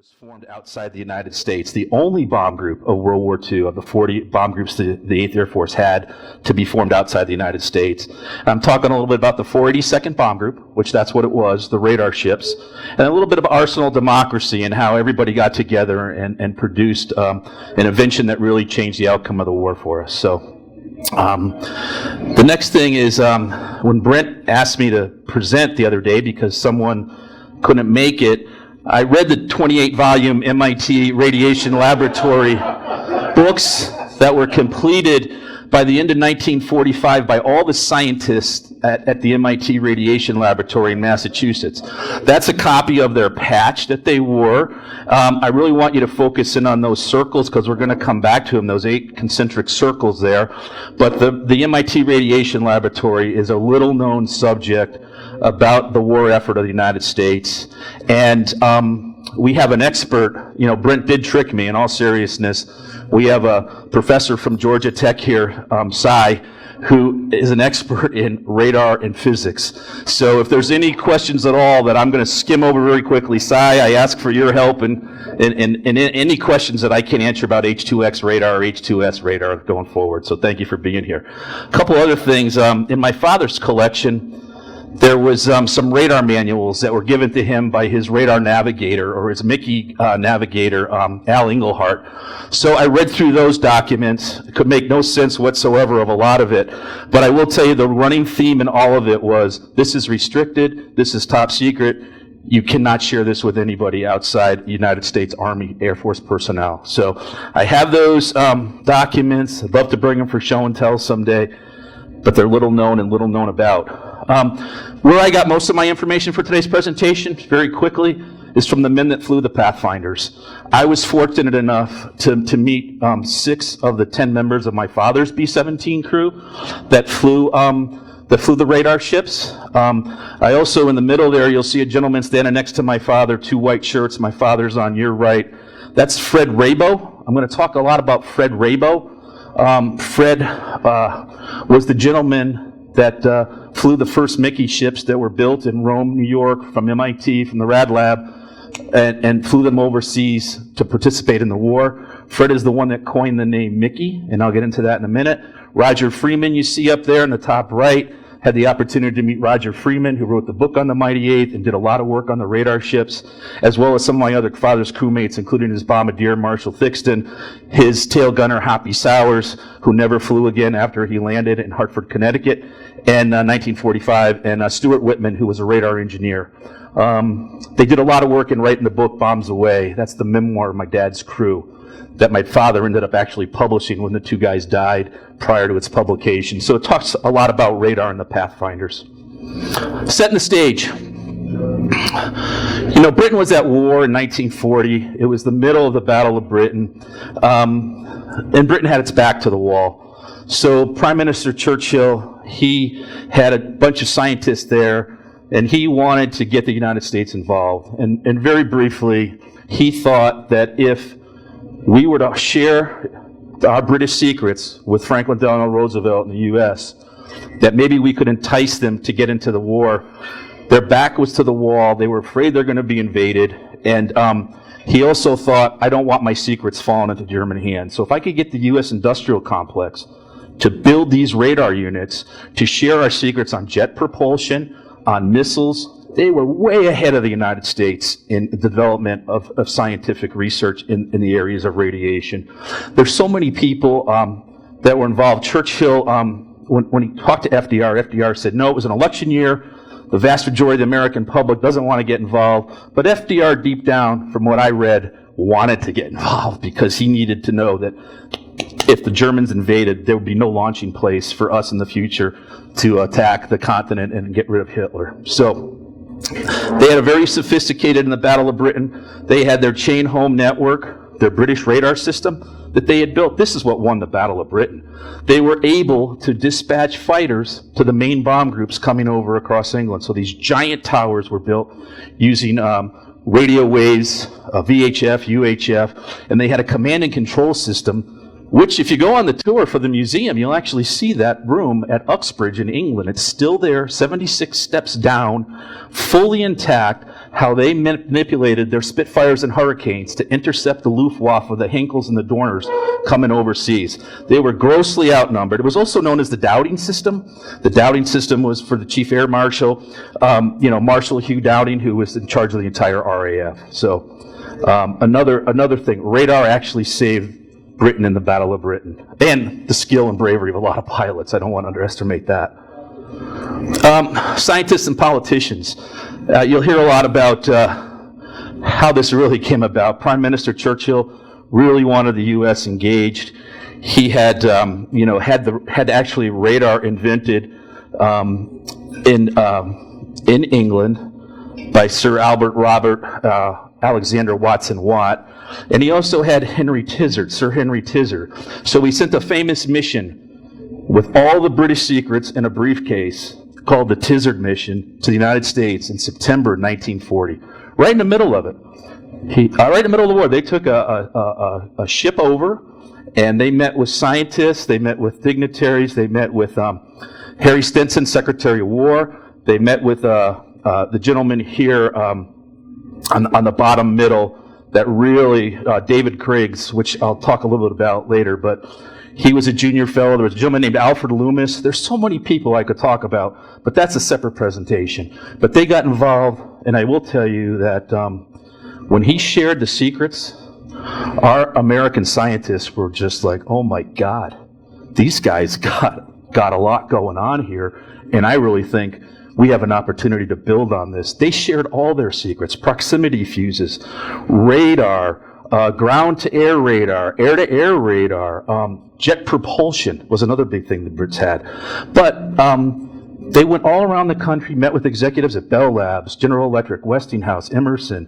was formed outside the United States, the only bomb group of World War II, of the 40 bomb groups the 8th Air Force had to be formed outside the United States. I'm talking a little bit about the 482nd Bomb Group, which that's what it was, the radar ships, and a little bit of Arsenal Democracy and how everybody got together and produced an invention that really changed the outcome of the war for us. So the next thing is when Brent asked me to present the other day because someone couldn't make it, I read the 28-volume MIT Radiation Laboratory books that were completed by the end of 1945 by all the scientists at the MIT Radiation Laboratory in Massachusetts. That's a copy of their patch that they wore. I really want you to focus in on those circles because we're going to come back to them, those 8 concentric circles there. But the MIT Radiation Laboratory is a little-known subject about the war effort of the United States. And we have an expert, Brent did trick me in all seriousness. We have a professor from Georgia Tech here, Cy, who is an expert in radar and physics. So if there's any questions at all that I'm going to skim over very quickly, Cy, I ask for your help in any questions that I can answer about H2X radar or H2S radar going forward. So thank you for being here. A couple other things. In my father's collection, there was some radar manuals that were given to him by his Radar Navigator, or his Mickey Navigator, Al Engelhart. So I read through those documents. It could make no sense whatsoever of a lot of it. But I will tell you the running theme in all of it was, this is restricted, this is top secret, you cannot share this with anybody outside the United States Army Air Force personnel. So I have those documents. I'd love to bring them for show and tell someday, but they're little known and little known about. Where I got most of my information for today's presentation, very quickly, is from the men that flew the Pathfinders. I was fortunate enough to meet 6 of the 10 members of my father's B-17 crew that flew the radar ships. I also, in the middle there, you'll see a gentleman standing next to my father, 2 white shirts. My father's on your right. That's Fred Rabo. I'm going to talk a lot about Fred Rabo. Fred was the gentleman that flew the first Mickey ships that were built in Rome, New York, from MIT, from the Rad Lab, and flew them overseas to participate in the war. Fred is the one that coined the name Mickey, and I'll get into that in a minute. Roger Freeman, you see up there in the top right, had the opportunity to meet Roger Freeman, who wrote the book on the Mighty Eighth and did a lot of work on the radar ships, as well as some of my other father's crewmates, including his bombardier, Marshall Thixton, his tail gunner, Hoppy Sowers, who never flew again after he landed in Hartford, Connecticut, in 1945, and Stuart Whitman, who was a radar engineer. They did a lot of work in writing the book Bombs Away. That's the memoir of my dad's crew that my father ended up actually publishing when the 2 guys died prior to its publication. So it talks a lot about radar and the Pathfinders. Setting the stage. Britain was at war in 1940. It was the middle of the Battle of Britain. And Britain had its back to the wall. So Prime Minister Churchill, he had a bunch of scientists there, and he wanted to get the United States involved. And very briefly, he thought that if we were to share our British secrets with Franklin Delano Roosevelt in the U.S., that maybe we could entice them to get into the war. Their back was to the wall. They were afraid they're going to be invaded. And he also thought, I don't want my secrets falling into German hands. So if I could get the U.S. industrial complex to build these radar units, to share our secrets on jet propulsion, on missiles, they were way ahead of the United States in the development of scientific research in the areas of radiation. There's so many people that were involved. Churchill, when he talked to FDR said, no, it was an election year. The vast majority of the American public doesn't want to get involved. But FDR, deep down, from what I read, wanted to get involved because he needed to know that if the Germans invaded, there would be no launching place for us in the future to attack the continent and get rid of Hitler. So they had a very sophisticated, in the Battle of Britain, they had their chain home network, their British radar system that they had built. This is what won the Battle of Britain. They were able to dispatch fighters to the main bomb groups coming over across England. So these giant towers were built using radio waves, VHF, UHF, and they had a command and control system, which if you go on the tour for the museum, you'll actually see that room at Uxbridge in England. It's still there, 76 steps down, fully intact, how they manipulated their Spitfires and Hurricanes to intercept the Luftwaffe, the Henkels and the Dorners coming overseas. They were grossly outnumbered. It was also known as the Dowding system. The Dowding system was for the Chief Air Marshal, Marshal Hugh Dowding, who was in charge of the entire RAF. So another thing, radar actually saved Britain in the Battle of Britain, and the skill and bravery of a lot of pilots. I don't want to underestimate that. Scientists and politicians. You'll hear a lot about how this really came about. Prime Minister Churchill really wanted the U.S. engaged. He had, had actually radar invented in England by Sir Robert Alexander Watson Watt, and he also had Sir Henry Tizard. So he sent a famous mission with all the British secrets in a briefcase called the Tizard Mission to the United States in September 1940. Right in the middle of it. Right in the middle of the war, they took a ship over, and they met with scientists, they met with dignitaries, they met with Harry Stinson, Secretary of War, they met with the gentleman here on the bottom middle that really, David Craigs, which I'll talk a little bit about later, but he was a junior fellow. There was a gentleman named Alfred Loomis. There's so many people I could talk about, but that's a separate presentation. But they got involved, and I will tell you that when he shared the secrets, our American scientists were just like, oh my God, these guys got a lot going on here, and I really think we have an opportunity to build on this. They shared all their secrets: proximity fuses, radar, ground-to-air radar, air-to-air radar, jet propulsion was another big thing the Brits had. But they went all around the country, met with executives at Bell Labs, General Electric, Westinghouse, Emerson,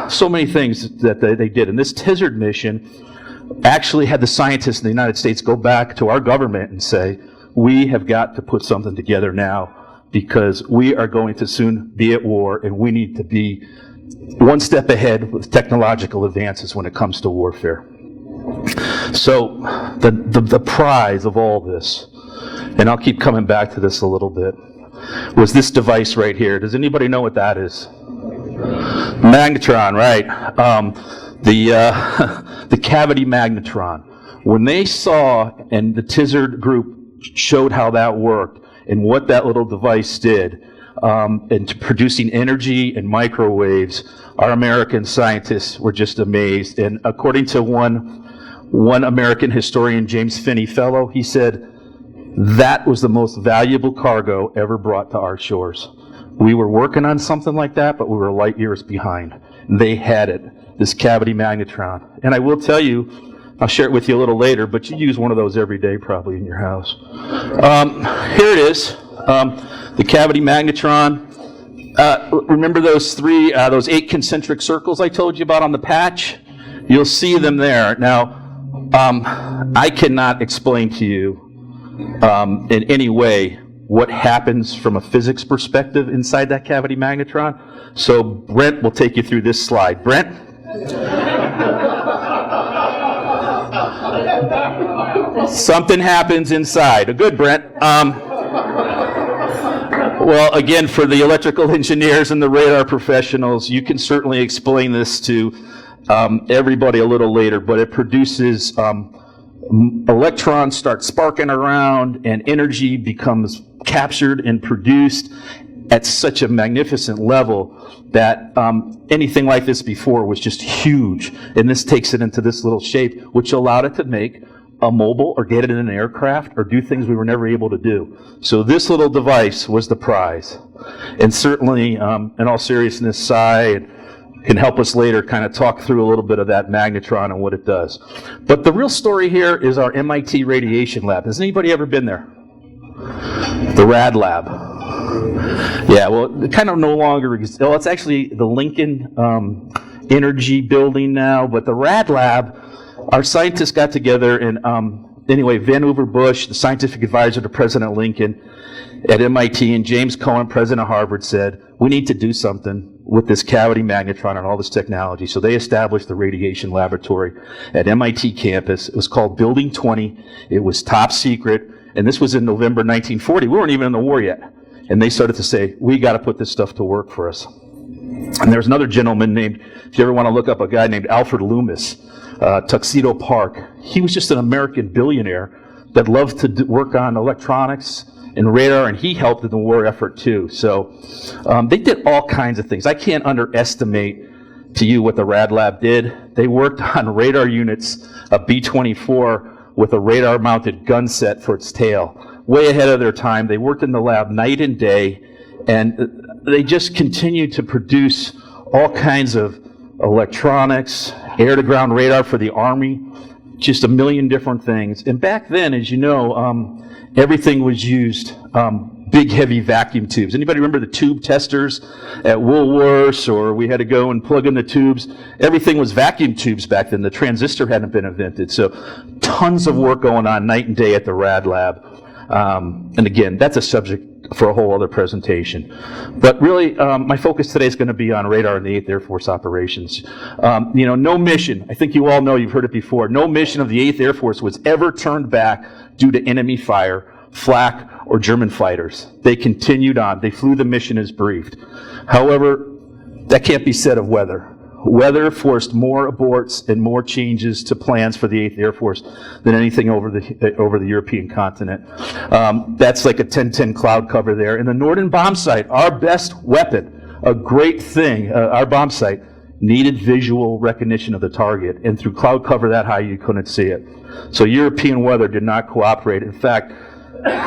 so many things that they did. And this Tizard mission actually had the scientists in the United States go back to our government and say, we have got to put something together now, because we are going to soon be at war, and we need to be one step ahead with technological advances when it comes to warfare. So the prize of all this, and I'll keep coming back to this a little bit, was this device right here. Does anybody know what that is? Magnetron, right. The cavity magnetron. When they saw, and the Tizard group showed how that worked, and what that little device did in producing energy and microwaves, our American scientists were just amazed. And according to one American historian, James Finney Fellow, he said, that was the most valuable cargo ever brought to our shores. We were working on something like that, but we were light years behind. They had it, this cavity magnetron. And I will tell you, I'll share it with you a little later, but you use one of those every day probably in your house. Here it is, the cavity magnetron. Remember those 8 concentric circles I told you about on the patch? You'll see them there. Now, I cannot explain to you in any way what happens from a physics perspective inside that cavity magnetron. So Brent will take you through this slide. Brent? Something happens inside. Good, Brent. Well, again, for the electrical engineers and the radar professionals, you can certainly explain this to everybody a little later, but it produces electrons start sparking around, and energy becomes captured and produced at such a magnificent level that anything like this before was just huge. And this takes it into this little shape, which allowed it to make a mobile or get it in an aircraft or do things we were never able to do. So this little device was the prize. And certainly, in all seriousness, Cy can help us later kind of talk through a little bit of that magnetron and what it does. But the real story here is our MIT radiation lab. Has anybody ever been there? The Rad Lab. Yeah, well, it kind of no longer exists. Well, it's actually the Lincoln Energy building now, but the Rad Lab, our scientists got together, and anyway, Vannevar Bush, the scientific advisor to President Lincoln at MIT, and James Cohen, president of Harvard, said, we need to do something with this cavity magnetron and all this technology. So they established the radiation laboratory at MIT campus. It was called Building 20. It was top secret, and this was in November 1940. We weren't even in the war yet. And they started to say, we got to put this stuff to work for us. And there's another gentleman named, if you ever want to look up a guy named Alfred Loomis, Tuxedo Park. He was just an American billionaire that loved to work on electronics and radar, and he helped in the war effort too. So they did all kinds of things. I can't underestimate to you what the Rad Lab did. They worked on radar units, a B-24 with a radar-mounted gun set for its tail. Way ahead of their time. They worked in the lab night and day, and they just continued to produce all kinds of electronics, air-to-ground radar for the Army, just a million different things. And back then, as you know, everything was used big, heavy vacuum tubes. Anybody remember the tube testers at Woolworths, or we had to go and plug in the tubes? Everything was vacuum tubes back then. The transistor hadn't been invented. So tons of work going on night and day at the Rad Lab. And again, that's a subject for a whole other presentation. But really, my focus today is going to be on radar in the 8th Air Force operations. No mission, I think you all know, you've heard it before, no mission of the 8th Air Force was ever turned back due to enemy fire, flak, or German fighters. They continued on. They flew the mission as briefed. However, that can't be said of weather. Weather forced more aborts and more changes to plans for the 8th Air Force than anything over the European continent. That's like a 10-10 cloud cover there. And the Norden bomb sight, our best weapon, a great thing, our bomb sight, needed visual recognition of the target. And through cloud cover that high, you couldn't see it. So European weather did not cooperate. In fact,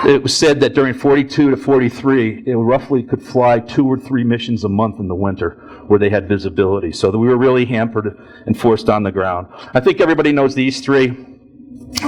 it was said that during 42 to 43, it roughly could fly 2 or 3 missions a month in the winter where they had visibility. So we were really hampered and forced on the ground. I think everybody knows these three.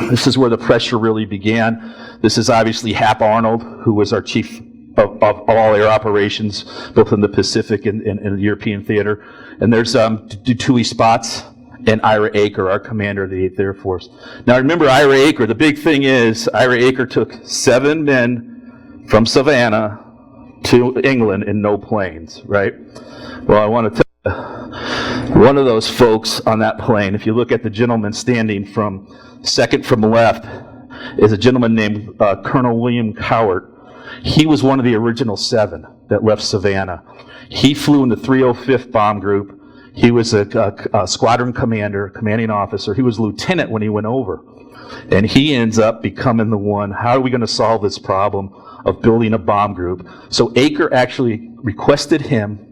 This is where the pressure really began. This is obviously Hap Arnold, who was our chief of all air operations, both in the Pacific and the European theater. And there's Dutui Spots and Ira Aker, our commander of the 8th Air Force. Now remember Ira Aker, the big thing is Ira Aker took 7 men from Savannah to England in no planes, right? Well, I want to tell you, one of those folks on that plane, if you look at the gentleman standing second from left, is a gentleman named Colonel William Cowart. He was one of the original 7 that left Savannah. He flew in the 305th Bomb Group. He was a squadron commander, commanding officer. He was lieutenant when he went over. And he ends up becoming the one, how are we going to solve this problem of building a bomb group? So Aker actually requested him,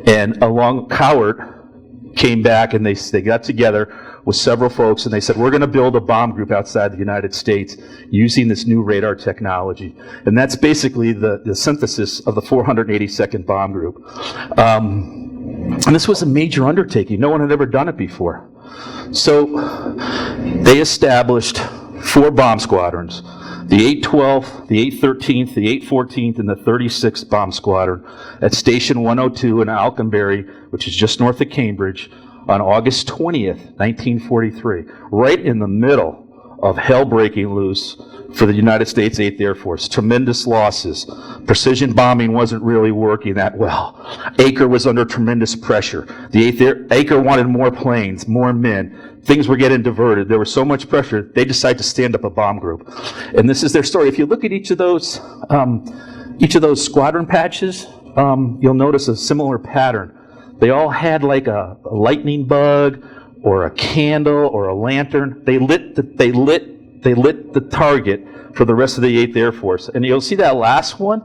and along Cowart came back, and they got together with several folks, and they said, we're going to build a bomb group outside the United States using this new radar technology. And that's basically the synthesis of the 482nd Bomb Group. And this was a major undertaking. No one had ever done it before. So they established 4 bomb squadrons, the 812th, the 813th, the 814th, and the 36th Bomb Squadron at Station 102 in Alconbury, which is just north of Cambridge, on August 20th, 1943, right in the middle of hell breaking loose for the United States 8th Air Force. Tremendous losses. Precision bombing wasn't really working that well. Aker was under tremendous pressure. Aker wanted more planes, more men. Things were getting diverted. There was so much pressure, they decided to stand up a bomb group. And this is their story. If you look at each of those squadron patches, you'll notice a similar pattern. They all had like a lightning bug or a candle or a lantern. They lit the target for the rest of the 8th Air Force. And you'll see that last one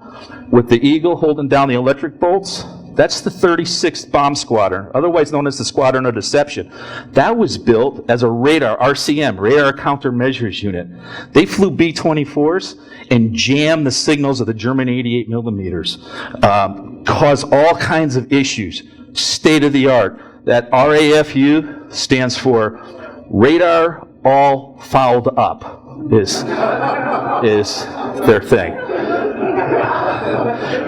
with the eagle holding down the electric bolts. That's the 36th Bomb Squadron, otherwise known as the Squadron of Deception. That was built as a radar, RCM, Radar Countermeasures Unit. They flew B-24s and jammed the signals of the German 88 millimeters, caused all kinds of issues, state of the art. That RAFU stands for Radar All Fouled Up, is their thing.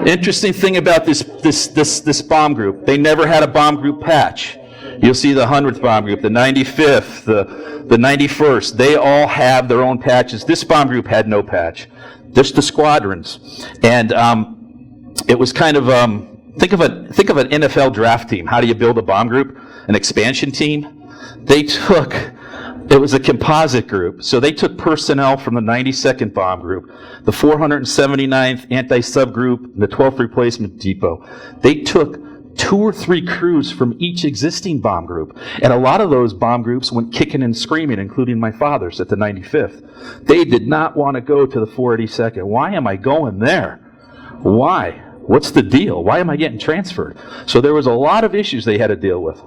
Interesting thing about this bomb group, they never had a bomb group patch. You'll see the 100th bomb group, the 95th, the 91st, they all have their own patches. This bomb group had no patch, just the squadrons. And it was kind of, think of an NFL draft team. How do you build a bomb group? An expansion team? It was a composite group. So they took personnel from the 92nd Bomb Group, the 479th Anti-Subgroup, and the 12th Replacement Depot. They took 2 or 3 crews from each existing bomb group. And a lot of those bomb groups went kicking and screaming, including my father's at the 95th. They did not want to go to the 482nd. Why am I going there? Why? What's the deal? Why am I getting transferred? So there was a lot of issues they had to deal with.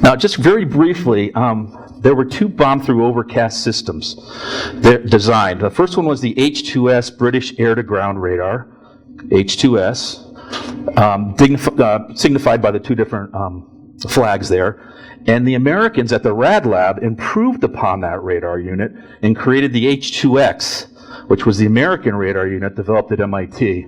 Now, just very briefly, there were 2 bomb-through overcast systems designed. The first one was the H2S British air-to-ground radar, H2S, signified by the 2 different flags there. And the Americans at the Rad Lab improved upon that radar unit and created the H2X, which was the American radar unit developed at MIT.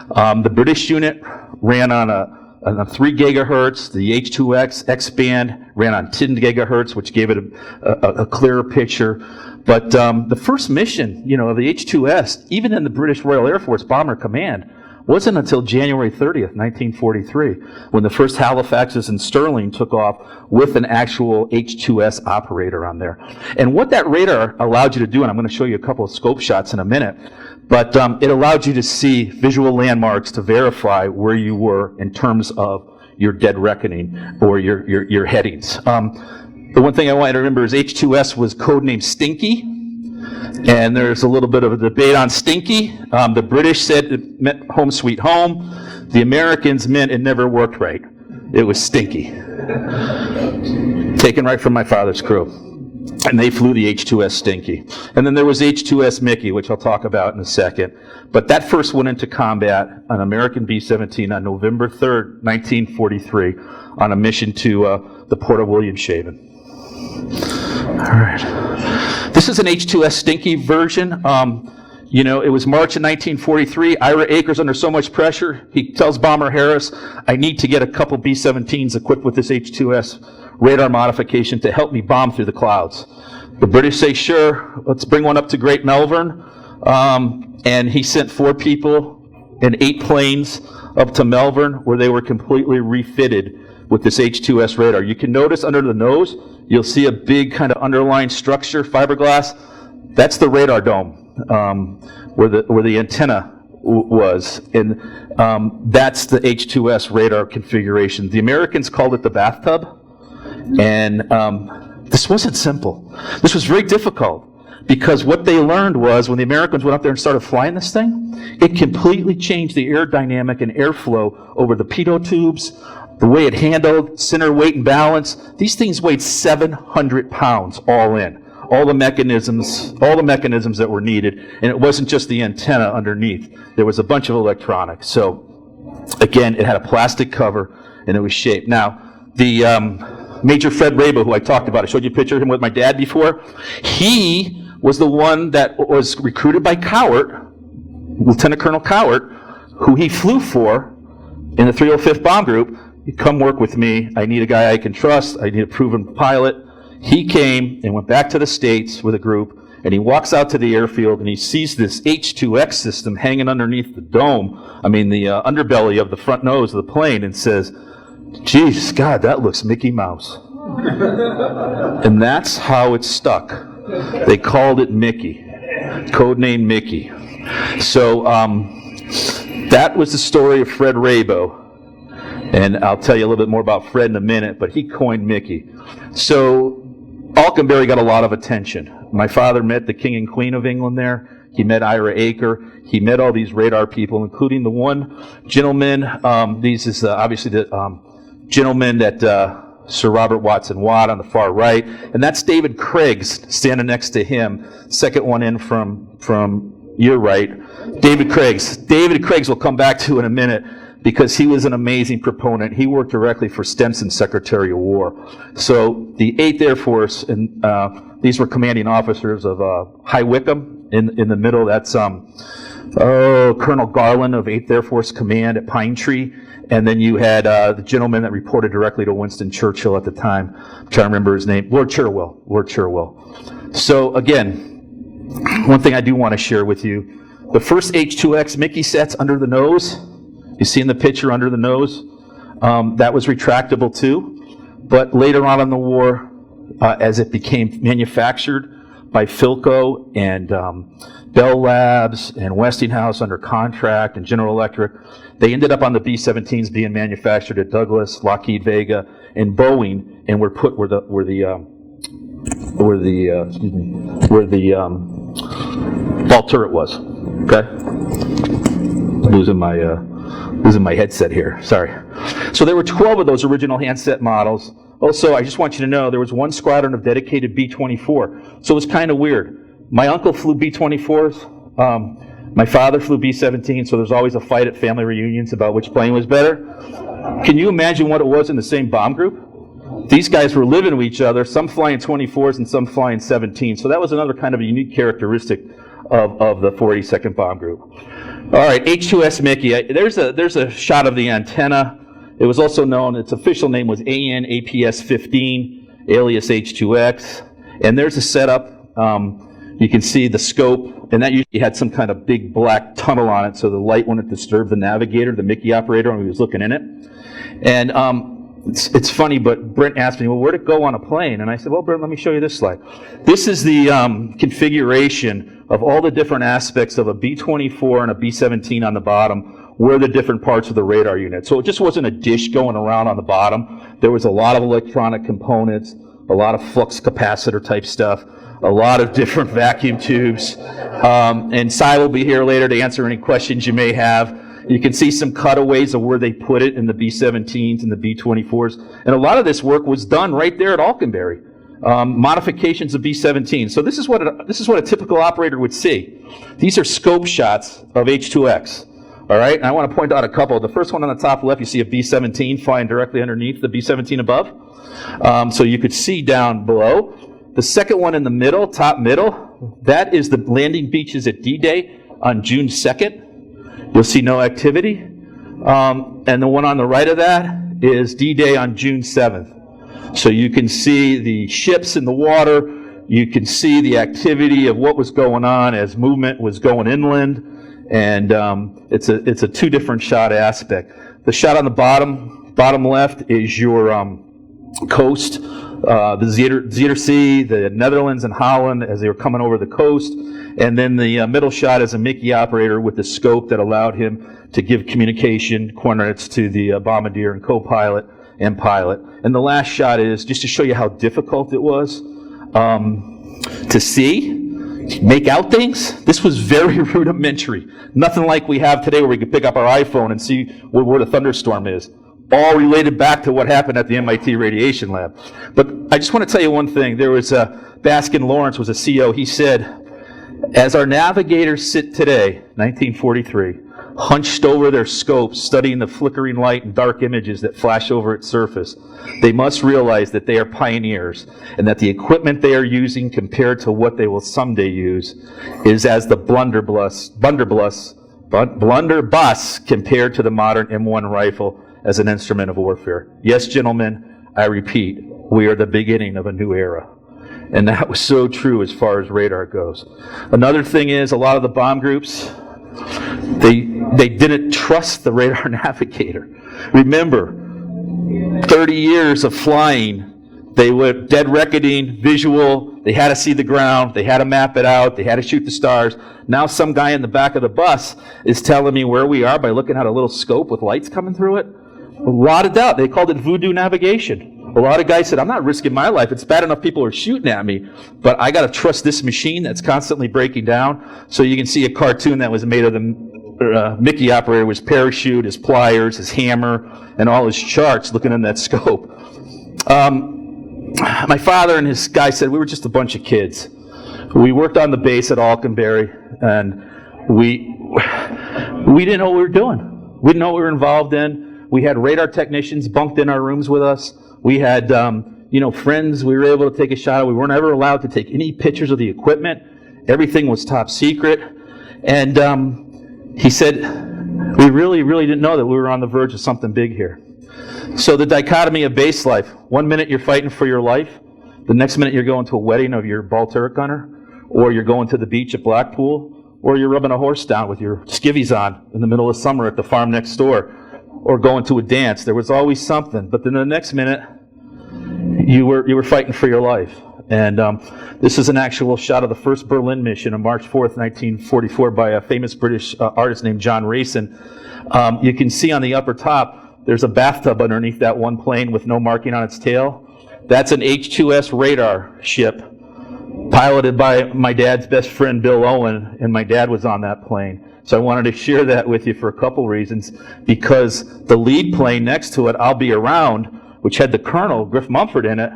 The British unit ran on a 3 gigahertz. The H2X X-band ran on 10 gigahertz, which gave it a clearer picture. But the first mission, of the H2S, even in the British Royal Air Force Bomber Command, wasn't until January 30th, 1943, when the first Halifaxes and Sterling took off with an actual H2S operator on there. And what that radar allowed you to do, and I'm going to show you a couple of scope shots in a minute, but it allowed you to see visual landmarks to verify where you were in terms of your dead reckoning or your headings. The one thing I want you to remember is H2S was codenamed Stinky. And there's a little bit of a debate on Stinky. The British said it meant home sweet home. The Americans meant it never worked right. It was Stinky. Taken right from my father's crew. And they flew the H2S Stinky. And then there was H2S Mickey, which I'll talk about in a second. But that first went into combat on American B-17 on November 3rd, 1943, on a mission to the port of Williamshaven. All right. This is an H2S Stinky version. It was March of 1943. Ira Akers under so much pressure, he tells Bomber Harris, I need to get a couple B-17s equipped with this H2S radar modification to help me bomb through the clouds. The British say, sure, let's bring one up to Great Melbourne. And he sent 4 people and 8 planes up to Melbourne, where they were completely refitted with this H2S radar. You can notice under the nose, you'll see a big kind of underlying structure, fiberglass. That's the radar dome, where the antenna was. And that's the H2S radar configuration. The Americans called it the bathtub. And this wasn't simple. This was very difficult, because what they learned was when the Americans went up there and started flying this thing, it completely changed the aerodynamic and airflow over the pitot tubes, the way it handled, center weight and balance. These things weighed 700 pounds all in. All the mechanisms that were needed, and it wasn't just the antenna underneath. There was a bunch of electronics. So, again, it had a plastic cover, and it was shaped. Now, the Major Fred Rabo, who I talked about, I showed you a picture of him with my dad before. He was the one that was recruited by Cowart, Lieutenant Colonel Cowart, who he flew for in the 305th Bomb Group. You come work with me. I need a guy I can trust. I need a proven pilot. He came and went back to the States with a group, and he walks out to the airfield, and he sees this H2X system hanging underneath the dome, the underbelly of the front nose of the plane, and says, geez, God, that looks Mickey Mouse. And that's how it stuck. They called it Mickey, codename Mickey. So that was the story of Fred Rabo. And I'll tell you a little bit more about Fred in a minute, but he coined Mickey. So Alconbury got a lot of attention. My father met the King and Queen of England there. He met Ira Aker. He met all these radar people, including the one gentleman. These is obviously the gentleman that Sir Robert Watson Watt on the far right, and that's David Craigs standing next to him. Second one in from your right, David Craigs. David Craigs will come back to in a minute, because he was an amazing proponent. He worked directly for Stenson's Secretary of War. So the 8th Air Force, and these were commanding officers of High Wycombe in the middle. That's Colonel Garland of 8th Air Force Command at Pine Tree. And then you had the gentleman that reported directly to Winston Churchill at the time. I'm trying to remember his name. Lord Cherwell. So again, one thing I do want to share with you, the first H2X Mickey sets under the nose, you see in the picture under the nose, that was retractable too. But later on in the war, as it became manufactured by Philco and Bell Labs and Westinghouse under contract and General Electric, They ended up on the B-17s being manufactured at Douglas, Lockheed Vega, and Boeing, and were put where the ball turret was. Okay, losing my headset here. Sorry. So there were 12 of those original handset models. Also, I just want you to know there was one squadron of dedicated B-24. So it was kind of weird. My uncle flew B-24s. My father flew B-17, so there's always a fight at family reunions about which plane was better. Can you imagine what it was in the same bomb group? These guys were living with each other, some flying 24s and some flying 17s. So that was another kind of a unique characteristic of the 482nd Bomb Group. All right, H2X Mickey. There's a shot of the antenna. It was also known, its official name was AN-APS-15, alias H2X. And there's a setup. You can see the scope, and that usually had some kind of big black tunnel on it so the light wouldn't disturb the navigator, the Mickey operator, when he was looking in it. And it's funny, but Brent asked me, well, where'd it go on a plane? And I said, well, Brent, let me show you this slide. This is the configuration of all the different aspects of a B-24 and a B-17 on the bottom, where the different parts of the radar unit. So it just wasn't a dish going around on the bottom. There was a lot of electronic components, a lot of flux capacitor type stuff, a lot of different vacuum tubes. And Cy will be here later to answer any questions you may have. You can see some cutaways of where they put it in the B-17s and the B-24s. And a lot of this work was done right there at Alconbury. Modifications of B-17. So this is what a typical operator would see. These are scope shots of H2X. All right, and I want to point out a couple. The first one on the top left, you see a B-17 flying directly underneath the B-17 above. So you could see down below. The second one in the middle, top middle, that is the landing beaches at D-Day on June 2nd. You'll see no activity. And the one on the right of that is D-Day on June 7th. So you can see the ships in the water. You can see the activity of what was going on as movement was going inland. And it's a two different shot aspect. The shot on the bottom left is your coast, the Zuiderzee, the Netherlands and Holland as they were coming over the coast. And then the middle shot is a Mickey operator with the scope that allowed him to give communication coordinates to the bombardier and co-pilot and pilot. And the last shot is just to show you how difficult it was to see, make out things. This was very rudimentary. Nothing like we have today where we can pick up our iPhone and see where the thunderstorm is. All related back to what happened at the MIT Radiation Lab. But I just want to tell you one thing. There was Baskin Lawrence was a CO. He said, as our navigators sit today, 1943, hunched over their scopes, studying the flickering light and dark images that flash over its surface, they must realize that they are pioneers and that the equipment they are using compared to what they will someday use is as the blunderbuss compared to the modern M1 rifle as an instrument of warfare. Yes, gentlemen, I repeat, we are the beginning of a new era. And that was so true as far as radar goes. Another thing is a lot of the bomb groups, they didn't trust the Radar Navigator. Remember, 30 years of flying, they were dead reckoning, visual, they had to see the ground, they had to map it out, they had to shoot the stars. Now some guy in the back of the bus is telling me where we are by looking at a little scope with lights coming through it. A lot of doubt. They called it voodoo navigation. A lot of guys said, I'm not risking my life. It's bad enough people are shooting at me, but I got to trust this machine that's constantly breaking down. So you can see a cartoon that was made of the Mickey operator with his parachute, his pliers, his hammer, and all his charts looking in that scope. My father and his guy said we were just a bunch of kids. We worked on the base at Alconbury, and we didn't know what we were doing. We didn't know what we were involved in. We had radar technicians bunked in our rooms with us. We had, friends we were able to take a shot at. We weren't ever allowed to take any pictures of the equipment. Everything was top secret. And he said, we really, really didn't know that we were on the verge of something big here. So the dichotomy of base life. 1 minute you're fighting for your life. The next minute you're going to a wedding of your ball turret gunner. Or you're going to the beach at Blackpool. Or you're rubbing a horse down with your skivvies on in the middle of summer at the farm next door. Or going to a dance. There was always something. But then the next minute, you were fighting for your life. And this is an actual shot of the first Berlin mission on March 4th, 1944 by a famous British artist named John Rayson. You can see on the upper top, there's a bathtub underneath that one plane with no marking on its tail. That's an H2S radar ship piloted by my dad's best friend, Bill Owen, and my dad was on that plane. So I wanted to share that with you for a couple reasons, because the lead plane next to it, I'll Be Around, which had the colonel, Griff Mumford, in it,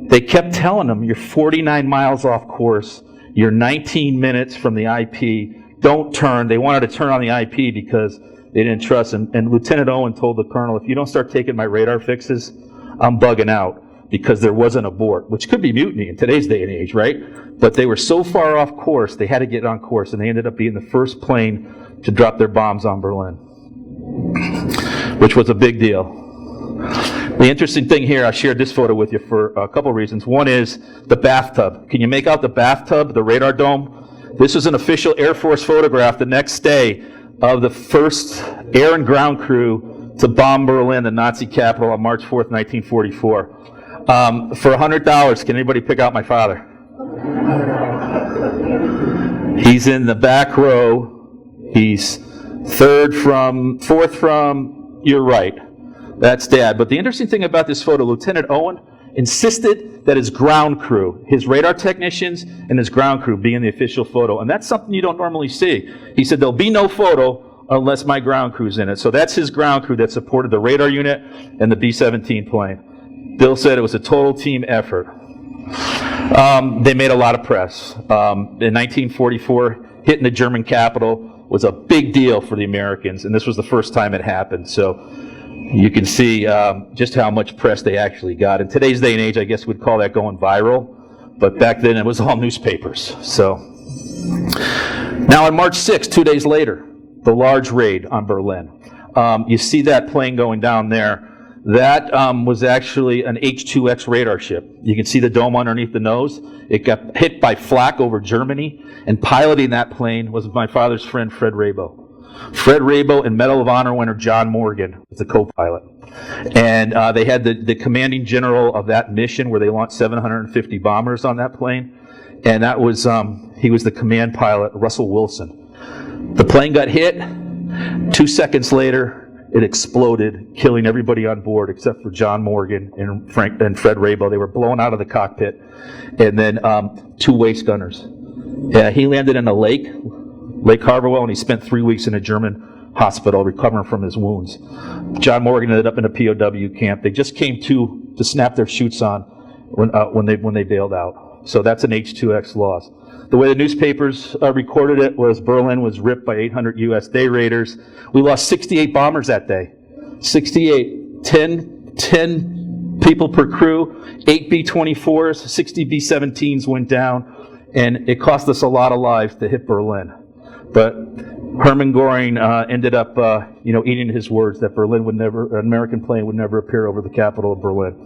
they kept telling him, you're 49 miles off course, you're 19 minutes from the IP, don't turn. They wanted to turn on the IP because they didn't trust him. And Lieutenant Owen told the colonel, if you don't start taking my radar fixes, I'm bugging out, because there was an abort, which could be mutiny in today's day and age, right? But they were so far off course, they had to get on course, and they ended up being the first plane to drop their bombs on Berlin, which was a big deal. The interesting thing here, I shared this photo with you for a couple reasons. One is the bathtub. Can you make out the bathtub, the radar dome? This is an official Air Force photograph the next day of the first air and ground crew to bomb Berlin, the Nazi capital, on March 4th, 1944. For $100, can anybody pick out my father? He's in the back row. He's fourth from your right. That's Dad. But the interesting thing about this photo, Lieutenant Owen insisted that his ground crew, his radar technicians and his ground crew be in the official photo. And that's something you don't normally see. He said, there'll be no photo unless my ground crew's in it. So that's his ground crew that supported the radar unit and the B-17 plane. Bill said it was a total team effort. They made a lot of press. In 1944, hitting the German capital was a big deal for the Americans, and this was the first time it happened. So you can see just how much press they actually got. In today's day and age, I guess we'd call that going viral, but back then it was all newspapers. So now on March 6th, 2 days later, the large raid on Berlin. You see that plane going down there. That was actually an H2X radar ship. You can see the dome underneath the nose. It got hit by flak over Germany, and piloting that plane was my father's friend, Fred Rabo. Fred Rabo and Medal of Honor winner John Morgan was the co-pilot. And they had the commanding general of that mission where they launched 750 bombers on that plane. And that was, he was the command pilot, Russell Wilson. The plane got hit. 2 seconds later, it exploded, killing everybody on board except for John Morgan and Fred Rabo. They were blown out of the cockpit. And then 2 waist gunners. He landed in a lake, Lake Harvewell, and he spent 3 weeks in a German hospital recovering from his wounds. John Morgan ended up in a POW camp. They just came to snap their chutes on when they bailed out. So that's an H2X loss. The way the newspapers recorded it was Berlin was ripped by 800 U.S. day raiders. We lost 68 bombers that day. 68. 10 people per crew, 8 B-24s, 60 B-17s went down, and it cost us a lot of lives to hit Berlin. But Hermann Göring ended up, eating his words that an American plane would never appear over the capital of Berlin.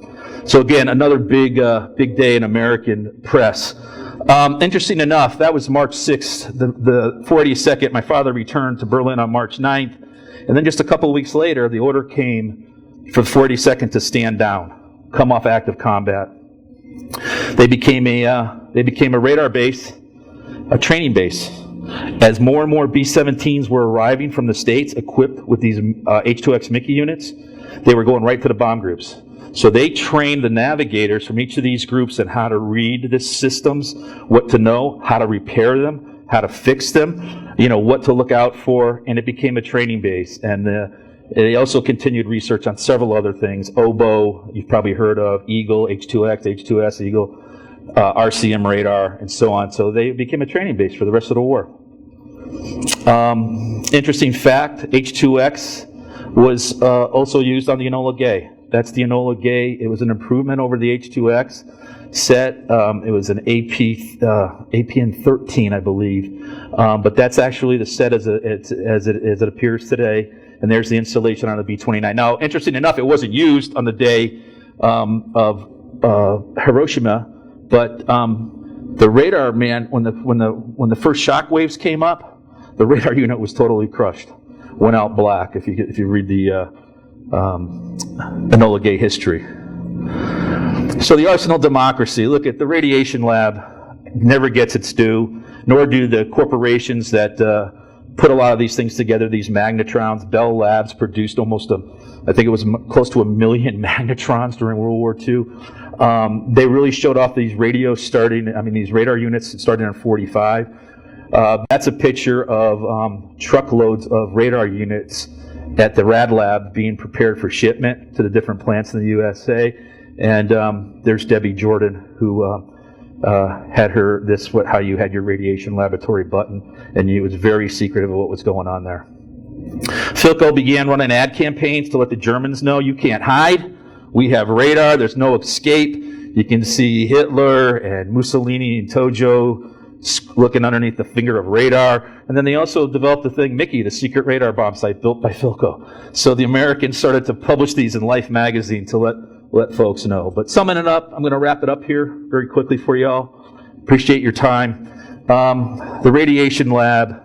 So again, another big day in American press. Interesting enough, that was March 6th, the 42nd. My father returned to Berlin on March 9th, and then just a couple of weeks later, the order came for the 42nd to stand down, come off active combat. They became a radar base, a training base. As more and more B-17s were arriving from the States equipped with these H2X Mickey units, they were going right to the bomb groups. So they trained the navigators from each of these groups on how to read the systems, what to know, how to repair them, how to fix them, what to look out for, and it became a training base. And they also continued research on several other things. OBO, you've probably heard of, Eagle, H2X, H2S, Eagle, RCM radar, and so on. So they became a training base for the rest of the war. Interesting fact, H2X was also used on the Enola Gay. That's the Enola Gay. It was an improvement over the H2X set. It was an APN 13, I believe. But that's actually the set as it appears today. And there's the installation on the B-29. Now, interesting enough, it wasn't used on the day of Hiroshima, but the radar, man, when the first shock waves came up, the radar unit was totally crushed, went out black. If you read the Enola Gay history. So the arsenal democracy, look at the radiation lab, never gets its due, nor do the corporations that put a lot of these things together, these magnetrons. Bell Labs produced almost I think it was close to 1 million magnetrons during World War II. They really showed off these radios these radar units starting in 45. That's a picture of truckloads of radar units at the Rad Lab being prepared for shipment to the different plants in the USA. And there's Debbie Jordan, who had how you had your radiation laboratory button, and it was very secretive of what was going on there. Philco began running ad campaigns to let the Germans know, you can't hide. We have radar. There's no escape. You can see Hitler and Mussolini and Tojo looking underneath the finger of radar. And then they also developed the thing, Mickey, the secret radar bomb site built by Philco. So the Americans started to publish these in Life magazine to let folks know. But summing it up, I'm going to wrap it up here very quickly for y'all. Appreciate your time. The radiation lab,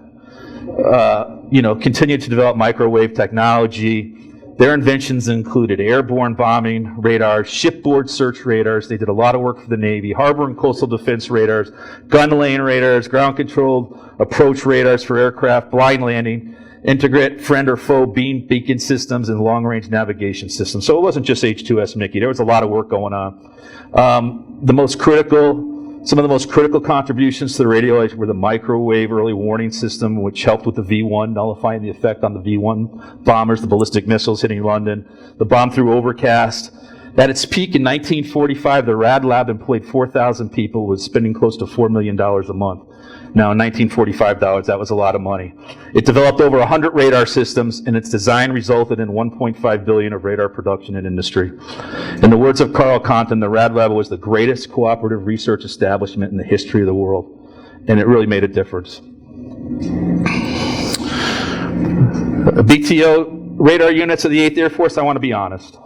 continued to develop microwave technology. Their inventions included airborne bombing radars, shipboard search radars. They did a lot of work for the Navy, harbor and coastal defense radars, gun lane radars, ground-controlled approach radars for aircraft, blind landing, integrate friend or foe beacon systems, and long-range navigation systems. So it wasn't just H2S Mickey. There was a lot of work going on. Some of the most critical contributions to the radio age were the microwave early warning system, which helped with the V1, nullifying the effect on the V1 bombers, the ballistic missiles hitting London, the bomb through Overcast. At its peak in 1945, the Rad Lab employed 4,000 people, was spending close to $4 million a month. Now, in 1945 dollars, that was a lot of money. It developed over 100 radar systems, and its design resulted in $1.5 billion of radar production in industry. In the words of Carl Compton, the Rad Lab was the greatest cooperative research establishment in the history of the world, and it really made a difference. BTO radar units of the 8th Air Force, I want to be honest.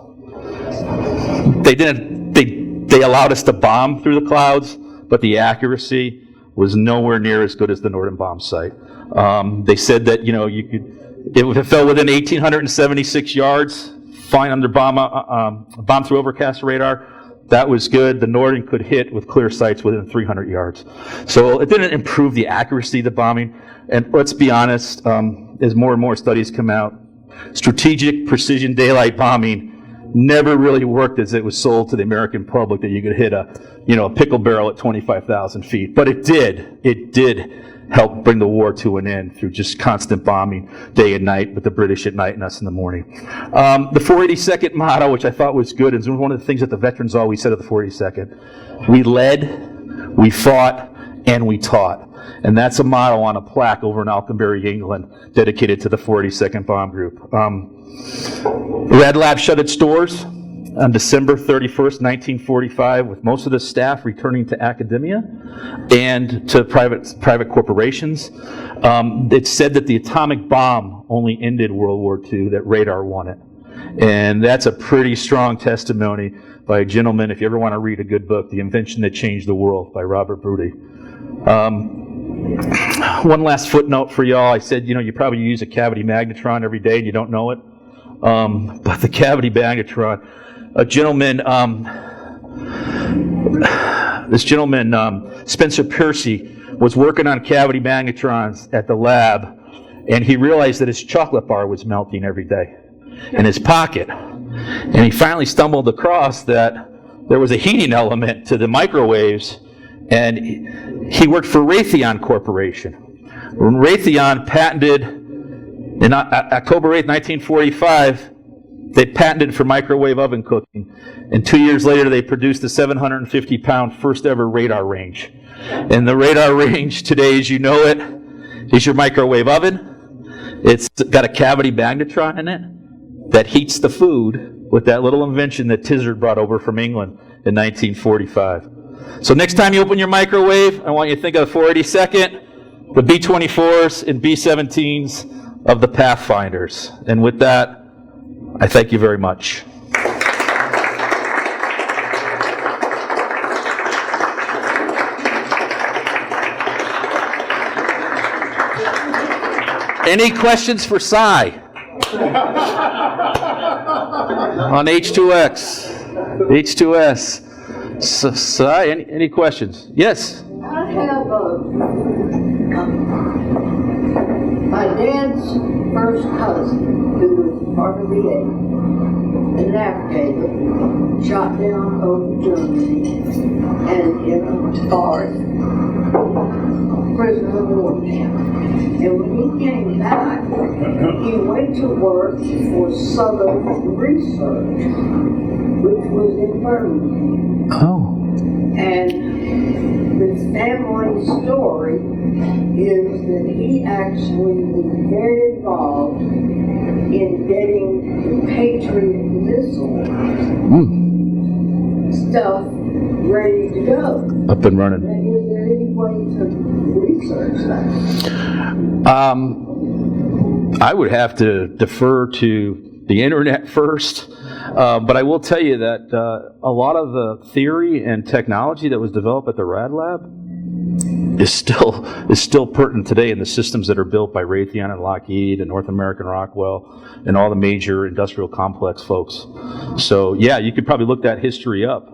They allowed us to bomb through the clouds, but the accuracy was nowhere near as good as the Norden bomb site. They said that if it fell within 1,876 yards, fine under bomb through Overcast radar, that was good. The Norden could hit with clear sights within 300 yards. So it didn't improve the accuracy of the bombing. And let's be honest, as more and more studies come out, strategic precision daylight bombing never really worked as it was sold to the American public, that you could hit a pickle barrel at 25,000 feet. But it did help bring the war to an end through just constant bombing day and night, with the British at night and us in the morning. The 482nd motto, which I thought was good, and it was one of the things that the veterans always said of the 482nd. We led, we fought, and we taught. And that's a motto on a plaque over in Alconbury, England, dedicated to the 482nd Bomb Group. Rad Lab shut its doors on December 31st, 1945, with most of the staff returning to academia and to private corporations. It said that the atomic bomb only ended World War II, that radar won it. And that's a pretty strong testimony by a gentleman, if you ever want to read a good book, The Invention That Changed the World by Robert Brudy. One last footnote for y'all. I said, you probably use a cavity magnetron every day and you don't know it. But the cavity magnetron, this gentleman, Spencer Piercy, was working on cavity magnetrons at the lab, and he realized that his chocolate bar was melting every day in his pocket. And he finally stumbled across that there was a heating element to the microwaves, and he worked for Raytheon Corporation. When Raytheon patented, in October 8th, 1945, they patented for microwave oven cooking. And 2 years later, they produced the 750-pound first ever radar range. And the radar range today, as you know it, is your microwave oven. It's got a cavity magnetron in it that heats the food with that little invention that Tizard brought over from England in 1945. So next time you open your microwave, I want you to think of the 482nd, the B-24s and B-17s of the Pathfinders. And with that, I thank you very much. Any questions for Cy on H2X, H2S? So any questions? Yes? I have my dad's first cousin, who was part of the Navigator, shot down over Germany and in a forest, prisoner of war camp. And when he came back, he went to work for Southern Research, which was in Birmingham. Oh. And the family story is that he actually was very involved in getting the Patriot missile stuff ready to go. Up and running. Is there any way to research that? I would have to defer to the internet first, but I will tell you that a lot of the theory and technology that was developed at the Rad Lab is still pertinent today in the systems that are built by Raytheon and Lockheed and North American Rockwell and all the major industrial complex folks. So yeah, you could probably look that history up.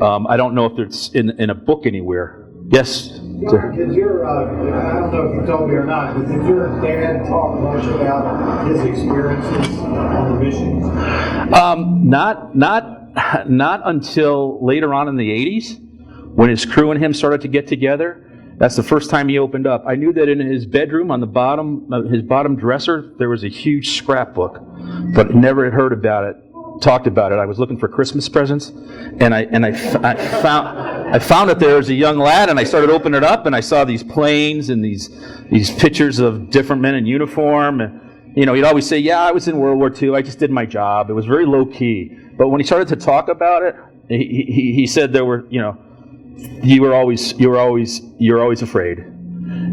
I don't know if it's in a book anywhere. Yes? Did your, I don't know if you told me or not, but did your dad talk much about his experiences on the mission? Not until later on in the 80s, when his crew and him started to get together. That's the first time he opened up. I knew that in his bedroom, on the bottom of his bottom dresser, there was a huge scrapbook, but never had heard about it, talked about it. I was looking for Christmas presents, and I found it there as a young lad, and I started opening it up, and I saw these planes and these pictures of different men in uniform. And, you know, he'd always say, "Yeah, I was in World War II. I just did my job." It was very low key. But when he started to talk about it, he said there were, you know, you were always afraid.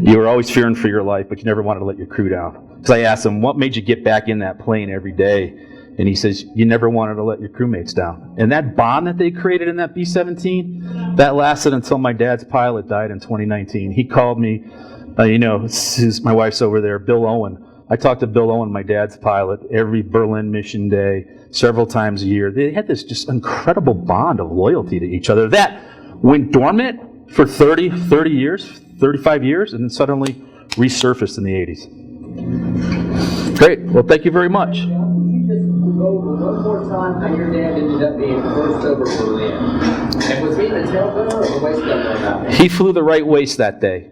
You were always fearing for your life, but you never wanted to let your crew down. Because I asked him, "What made you get back in that plane every day?" And he says, "You never wanted to let your crewmates down." And that bond that they created in that B-17, that lasted until my dad's pilot died in 2019. He called me, you know, my wife's over there, Bill Owen. I talked to Bill Owen, my dad's pilot, every Berlin mission day, several times a year. They had this just incredible bond of loyalty to each other that went dormant for 30 years, 35 years, and then suddenly resurfaced in the 80s. Great. Well, thank you very much. Go over one more time how your dad ended up being first over Berlin. And was he the tail gunner or the waist gunner on that? He flew the right waist that day.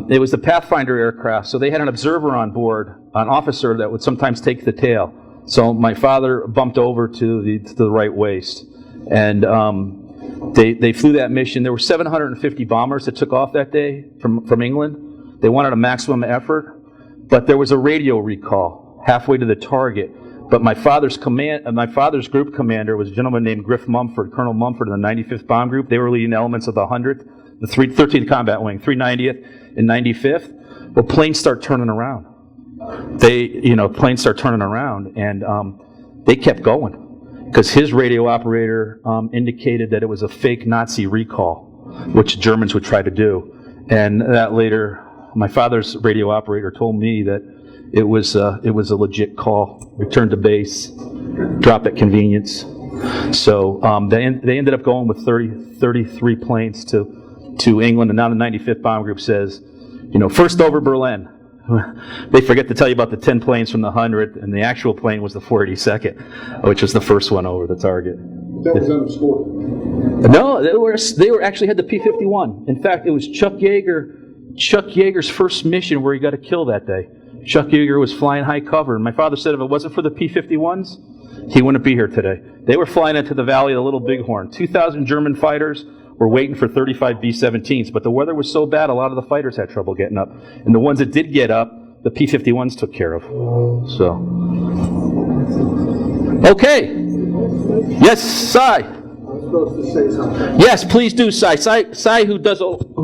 It was the Pathfinder aircraft, so they had an observer on board, an officer that would sometimes take the tail. So my father bumped over to the right waist, and they flew that mission. There were 750 bombers that took off that day from England. They wanted a maximum effort, but there was a radio recall halfway to the target. But my father's group commander was a gentleman named Griff Mumford, Colonel Mumford in the 95th Bomb Group. They were leading elements of the 100th, the 13th Combat Wing, 390th and 95th. Well, planes start turning around. Planes start turning around, and they kept going because his radio operator indicated that it was a fake Nazi recall, which Germans would try to do. And that later, my father's radio operator told me that it was a legit call. Return to base, drop at convenience. So they ended up going with 33 planes to England, and now the 95th Bomb Group says, you know, first over Berlin. They forget to tell you about the 10 planes from the 100th, and the actual plane was the 482nd, which was the first one over the target. That was underscored. No, they actually had the P-51. In fact, it was Chuck Yeager's first mission where he got a kill that day. Chuck Yeager was flying high cover, and my father said if it wasn't for the P-51s, he wouldn't be here today. They were flying into the Valley of the Little Bighorn. 2,000 German fighters were waiting for 35 B-17s, but the weather was so bad, a lot of the fighters had trouble getting up. And the ones that did get up, the P-51s took care of. So, okay. Yes, Cy. I'm supposed to say something. Yes, please do, Cy. Cy, who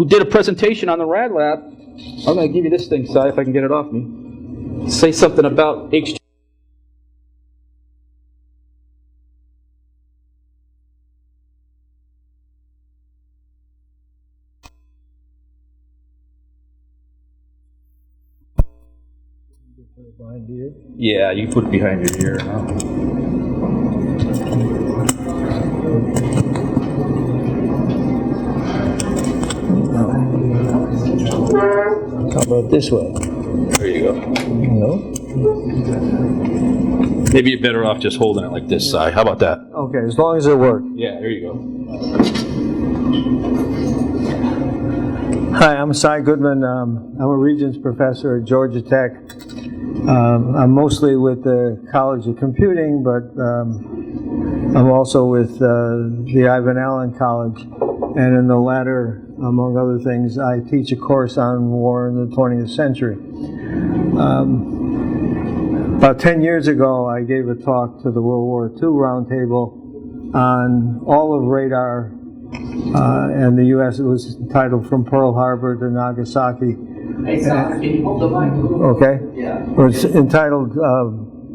did a presentation on the Rad Lab. I'm going to give you this thing, Cy, if I can get it off me. Say something about H2. Behind you. Yeah, you can put it behind your ear. about this way? There you go. No? Maybe you're better off just holding it like this side. How about that? Okay, as long as it works. Yeah, there you go. Hi, I'm Cy Goodman. I'm a Regents professor at Georgia Tech. I'm mostly with the College of Computing, but I'm also with the Ivan Allen College. And in the latter, among other things, I teach a course on war in the 20th century. About 10 years ago, I gave a talk to the World War II Roundtable on all of radar and the U.S. It was titled From Pearl Harbor to Nagasaki. Hey, Scott, can you hold the mic a little? Okay. Yeah. It was entitled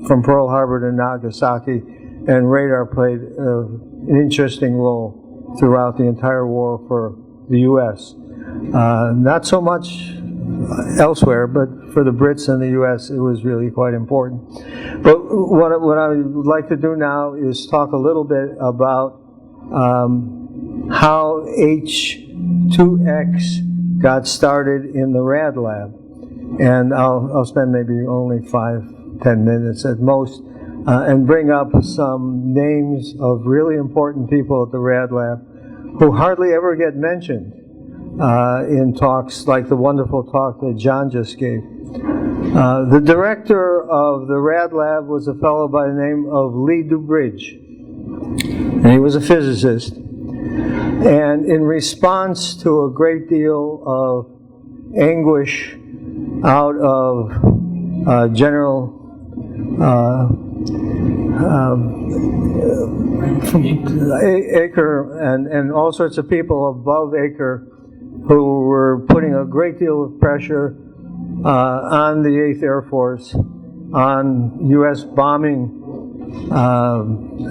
From Pearl Harbor to Nagasaki, and radar played an interesting role throughout the entire war for the U.S. Not so much elsewhere, but for the Brits and the U.S., it was really quite important. But what I would like to do now is talk a little bit about how H2X got started in the Rad Lab. And I'll spend maybe only 5-10 minutes at most and bring up some names of really important people at the Rad Lab who hardly ever get mentioned in talks like the wonderful talk that John just gave. The director of the Rad Lab was a fellow by the name of Lee Dubridge, and he was a physicist. And in response to a great deal of anguish out of General Aker and all sorts of people above Aker who were putting a great deal of pressure on the 8th Air Force, on U.S. bombing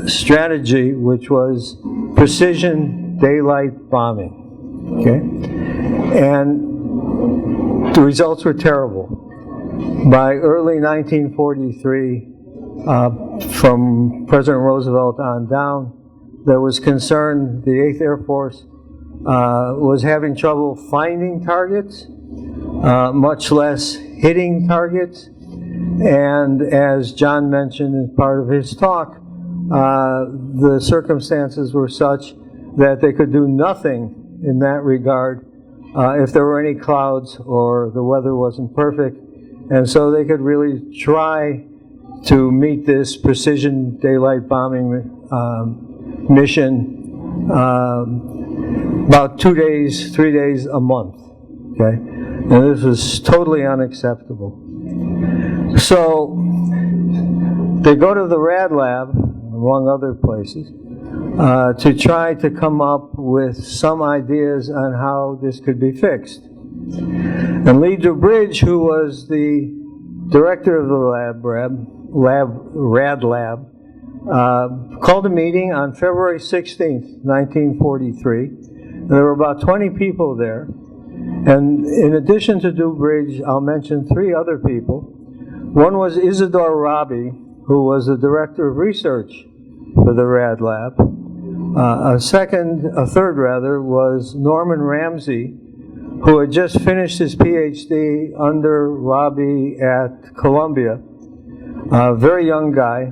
strategy, which was precision daylight bombing. Okay? And the results were terrible. By early 1943, from President Roosevelt on down, there was concern the 8th Air Force was having trouble finding targets, much less hitting targets. And as John mentioned as part of his talk, the circumstances were such that they could do nothing in that regard if there were any clouds or the weather wasn't perfect. And so they could really try to meet this precision daylight bombing mission about 2 days, 3 days a month. Okay? And this was totally unacceptable. So they go to the Rad Lab, among other places, to try to come up with some ideas on how this could be fixed. And Lee Dubridge, who was the director of the Rad Lab, called a meeting on February 16th, 1943. And there were about 20 people there. And in addition to Dubridge, I'll mention 3 other people. One was Isidore Rabi, who was the director of research for the Rad Lab. A third was Norman Ramsey, who had just finished his PhD under Rabi at Columbia, a very young guy.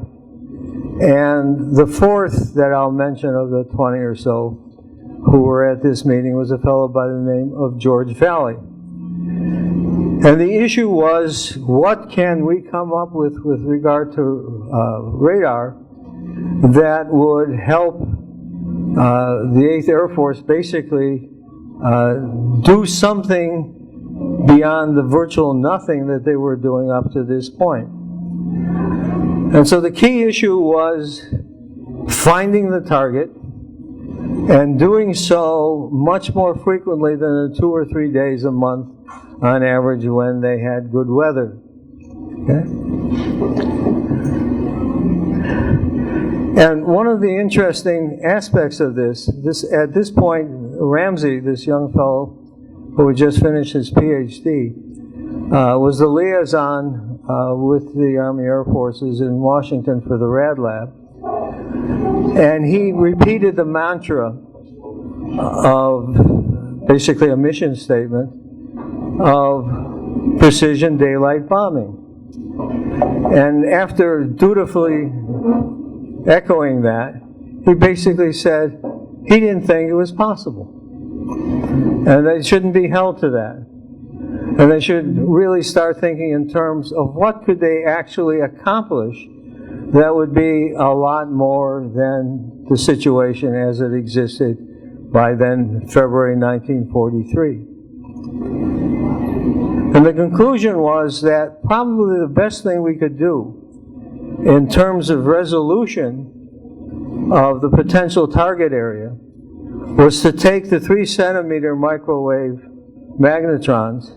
And the fourth that I'll mention of the 20 or so who were at this meeting was a fellow by the name of George Valley. And the issue was, what can we come up with regard to radar that would help the 8th Air Force basically do something beyond the virtual nothing that they were doing up to this point. And so the key issue was finding the target and doing so much more frequently than 2 or 3 days a month on average when they had good weather. Okay? And one of the interesting aspects of this at this point, Ramsey, this young fellow who had just finished his PhD, was the liaison with the Army Air Forces in Washington for the Rad Lab. And he repeated the mantra of basically a mission statement of precision daylight bombing. And after dutifully echoing that, he basically said he didn't think it was possible. And they shouldn't be held to that. And they should really start thinking in terms of what could they actually accomplish that would be a lot more than the situation as it existed by then, February 1943. And the conclusion was that probably the best thing we could do in terms of resolution of the potential target area was to take the 3-centimeter microwave magnetrons,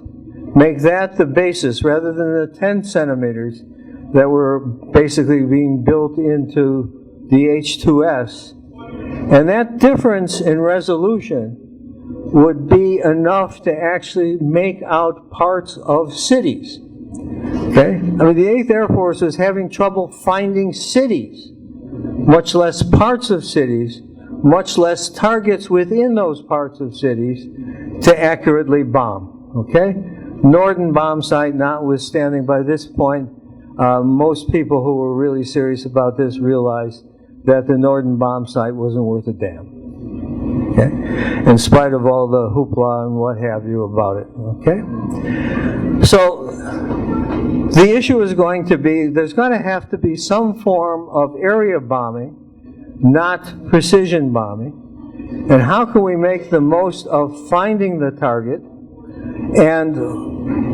make that the basis rather than the 10 centimeters that were basically being built into the H2S. And that difference in resolution would be enough to actually make out parts of cities. Okay? I mean, the 8th Air Force was having trouble finding cities, much less parts of cities, much less targets within those parts of cities to accurately bomb. Okay? Norden bomb site notwithstanding, by this point, most people who were really serious about this realized that the Norden bomb site wasn't worth a damn. Okay? In spite of all the hoopla and what have you about it. Okay? So, the issue is going to be, there's going to have to be some form of area bombing, not precision bombing. And how can we make the most of finding the target? And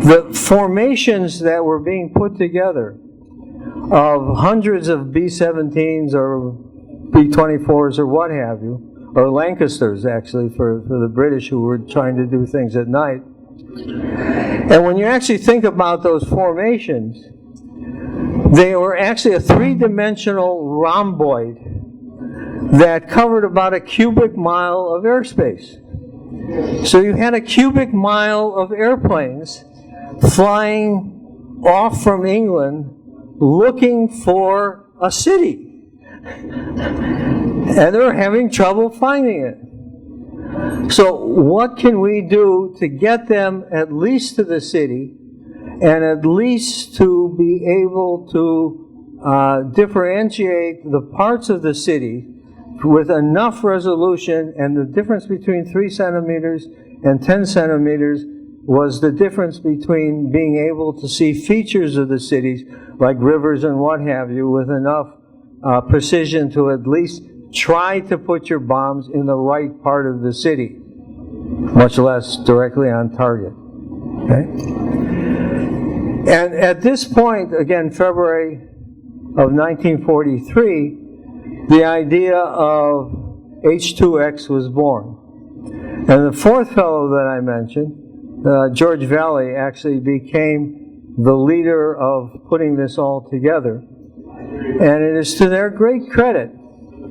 the formations that were being put together of hundreds of B-17s or B-24s or what have you, or Lancasters actually for the British who were trying to do things at night. And when you actually think about those formations, they were actually a 3-dimensional rhomboid that covered about a cubic mile of airspace. So you had a cubic mile of airplanes flying off from England looking for a city. And they were having trouble finding it. So what can we do to get them at least to the city and at least to be able to differentiate the parts of the city with enough resolution? And the difference between 3 centimeters and 10 centimeters was the difference between being able to see features of the cities, like rivers and what have you, with enough precision to at least try to put your bombs in the right part of the city, much less directly on target. Okay? And at this point, again, February of 1943, the idea of H2X was born. And the fourth fellow that I mentioned, George Valley, actually became the leader of putting this all together. And it is to their great credit,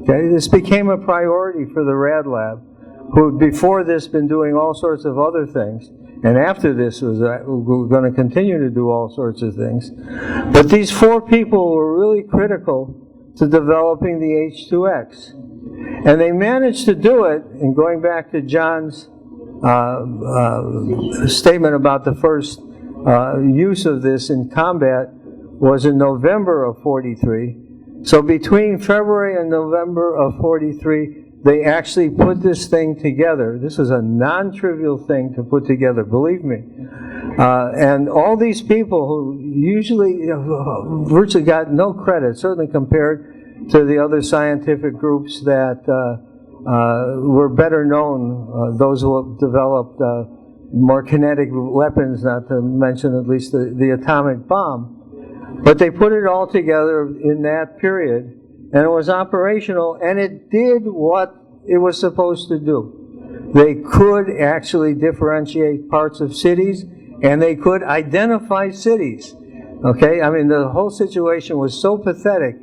okay, this became a priority for the Rad Lab, who had before this been doing all sorts of other things, and after this was going to continue to do all sorts of things. But these 4 people were really critical to developing the H2X. And they managed to do it, and going back to John's statement about the first use of this in combat was in November of 43. So between February and November of 43, they actually put this thing together. This was a non-trivial thing to put together, believe me. And all these people who usually virtually got no credit, certainly compared to the other scientific groups that were better known, those who developed more kinetic weapons, not to mention at least the atomic bomb. But they put it all together in that period, and it was operational, and it did what it was supposed to do. They could actually differentiate parts of cities, and they could identify cities. Okay? I mean, the whole situation was so pathetic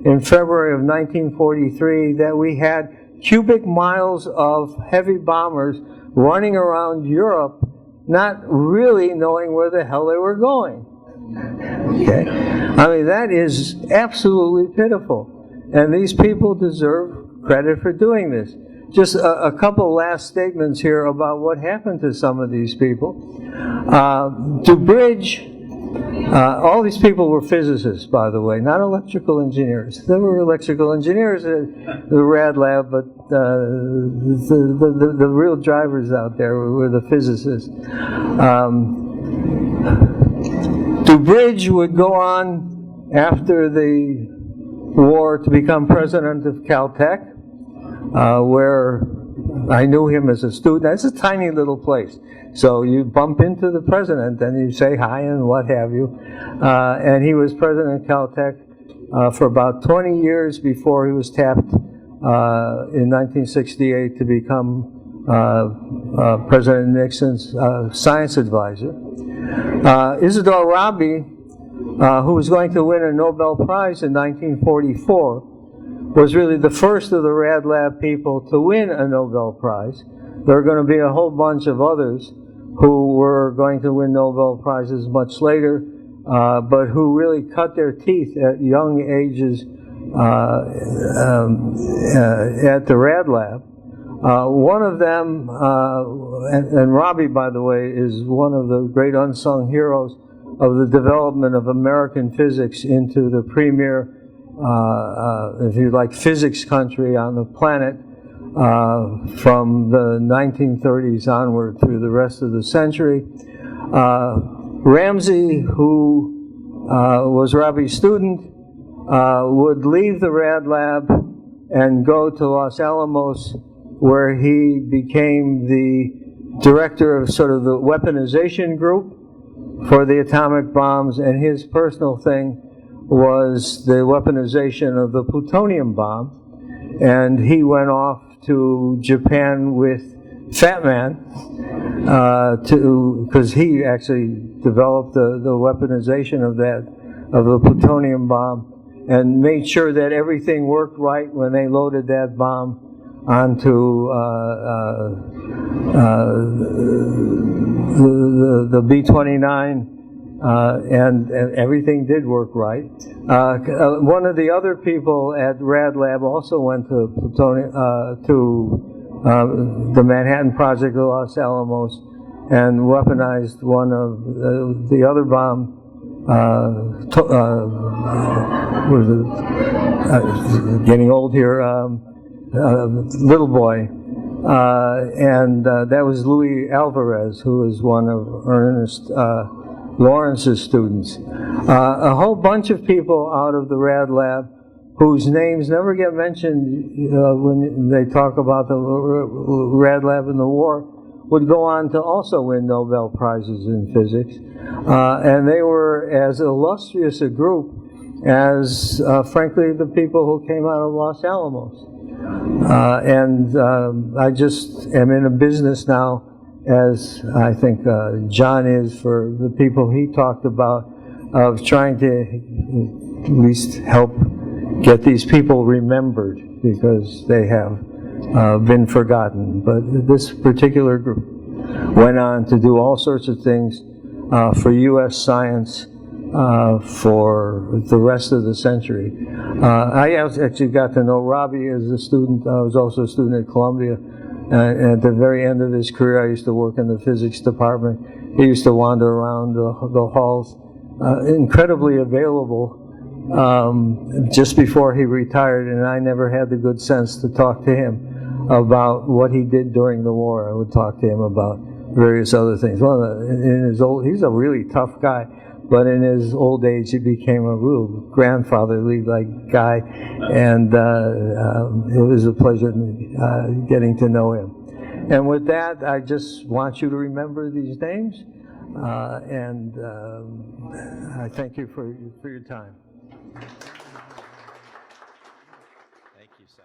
in February of 1943 that we had cubic miles of heavy bombers running around Europe, not really knowing where the hell they were going. Okay? I mean, that is absolutely pitiful. And these people deserve credit for doing this. just a couple last statements here about what happened to some of these people. To bridge, all these people were physicists, by the way, not electrical engineers. There were electrical engineers at the Rad Lab, but the real drivers out there were the physicists. DuBridge would go on after the war to become president of Caltech, where I knew him as a student. It's a tiny little place. So you bump into the president and you say hi and what have you. And he was president of Caltech for about 20 years before he was tapped in 1968 to become President Nixon's science advisor. Isidore Rabi, who was going to win a Nobel Prize in 1944, was really the first of the Rad Lab people to win a Nobel Prize. There are going to be a whole bunch of others who were going to win Nobel Prizes much later, but who really cut their teeth at young ages at the Rad Lab. One of them, and Rabi, by the way, is one of the great unsung heroes of the development of American physics into the premier, if you like, physics country on the planet from the 1930s onward through the rest of the century. Ramsey, who was Rabi's student, would leave the Rad Lab and go to Los Alamos, where he became the director of sort of the weaponization group for the atomic bombs, and his personal thing was the weaponization of the plutonium bomb. And he went off to Japan with Fat Man because he actually developed the weaponization of the plutonium bomb and made sure that everything worked right when they loaded that bomb onto the B-29, and everything did work right. One of the other people at Rad Lab also went to the Manhattan Project of Los Alamos and weaponized one of the other bomb. Getting old here. Little boy, and that was Louis Alvarez, who was one of Ernest Lawrence's students. A whole bunch of people out of the Rad Lab whose names never get mentioned when they talk about the Rad Lab in the war would go on to also win Nobel Prizes in physics. And they were as illustrious a group as, frankly, the people who came out of Los Alamos. I just am in a business now, as I think John is for the people he talked about, of trying to at least help get these people remembered because they have been forgotten. But this particular group went on to do all sorts of things for U.S. science for the rest of the century. I actually got to know Rabi as a student. I was also a student at Columbia. And at the very end of his career, I used to work in the physics department. He used to wander around the halls, incredibly available just before he retired, and I never had the good sense to talk to him about what he did during the war. I would talk to him about various other things. Well, he's a really tough guy. But in his old age, he became a real grandfatherly-like guy, and it was a pleasure getting to know him. And with that, I just want you to remember these names, and I thank you for your time. Thank you, Si.